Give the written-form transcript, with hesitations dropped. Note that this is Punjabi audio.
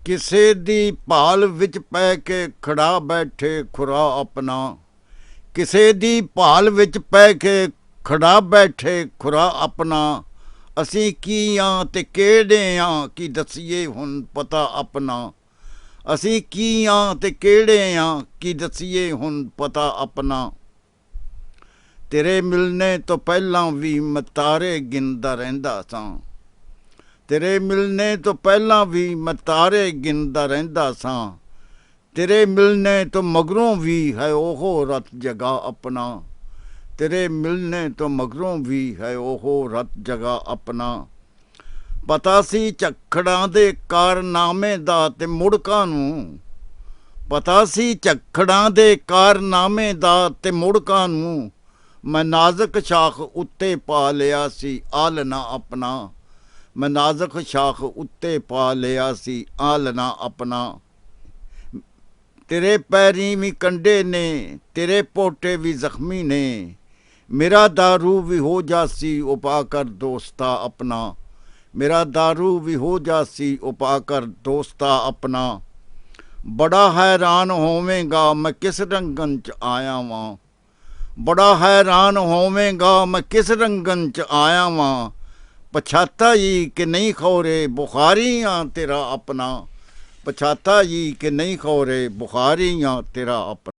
ਕਿਸੇ ਦੀ ਭਾਲ ਵਿੱਚ ਪੈ ਕੇ ਖੜਾ ਬੈਠੇ ਖੁਰਾ ਆਪਣਾ। ਕਿਸੇ ਦੀ ਭਾਲ ਵਿੱਚ ਪੈ ਕੇ ਖੜਾ ਬੈਠੇ ਖੁਰਾ ਆਪਣਾ। ਅਸੀਂ ਕੀ ਆਂ ਤੇ ਕਿਹੜੇ ਆਂ ਕੀ ਦਸੀਏ ਹੁਣ ਪਤਾ ਆਪਣਾ। ਅਸੀਂ ਕੀ ਆਂ ਤੇ ਕਿਹੜੇ ਆਂ ਕੀ ਦਸੀਏ ਹੁਣ ਪਤਾ ਆਪਣਾ। ਤੇਰੇ ਮਿਲਣੇ ਤੋਂ ਪਹਿਲਾਂ ਵੀ ਮੈਂ ਤਾਰੇ ਗਿਣਦਾ ਰਹਿੰਦਾ ਸਾਂ। ਤੇਰੇ ਮਿਲਣੇ ਤੋਂ ਪਹਿਲਾਂ ਵੀ ਮੈਂ ਤਾਰੇ ਗਿਣਦਾ ਰਹਿੰਦਾ ਸਾਂ। ਤੇਰੇ ਮਿਲਣੇ ਤੋਂ ਮਗਰੋਂ ਵੀ ਹੈ ਉਹ ਰਤ ਜਗਾ ਆਪਣਾ। ਤੇਰੇ ਮਿਲਣੇ ਤੋਂ ਮਗਰੋਂ ਵੀ ਹੈ ਉਹ ਰਤ ਜਗਾ ਆਪਣਾ। ਪਤਾ ਸੀ ਝੱਖੜਾਂ ਦੇ ਕਾਰਨਾਮੇ ਦਾ ਤੇ ਮੁੜਕਾਂ ਨੂੰ। ਪਤਾ ਸੀ ਝੱਖੜਾਂ ਦੇ ਕਾਰਨਾਮੇ ਦਾ ਤੇ ਮੁੜਕਾਂ ਨੂੰ। ਮੈਂ ਨਾਜ਼ਕ ਸ਼ਾਖ ਉੱਤੇ ਪਾ ਲਿਆ ਸੀ ਆਲਣਾ ਆਪਣਾ। ਮੈਂ ਨਾਜ਼ਕ ਸ਼ਾਖ ਉੱਤੇ ਪਾ ਲਿਆ ਸੀ ਆਲਣਾ ਆਪਣਾ। ਤੇਰੇ ਪੈਰੀਂ ਵੀ ਕੰਡੇ ਨੇ, ਤੇਰੇ ਪੋਟੇ ਵੀ ਜ਼ਖਮੀ ਨੇ। ਮੇਰਾ दारू भी हो जासी उपा कर दोस्ता अपना। मेरा दारू भी हो जासी उपा कर दोस्ता अपना। बड़ा हैरान होवेगा मैं किस रंगन च आया वां। बड़ा हैरान होवेगा मैं किस रंगन च आया वां। पछाता ही कि नहीं खौरे बुखारी हाँ तेरा अपना। पछाता ही कि नहीं खौरे बुखारी हाँ तेरा अपना।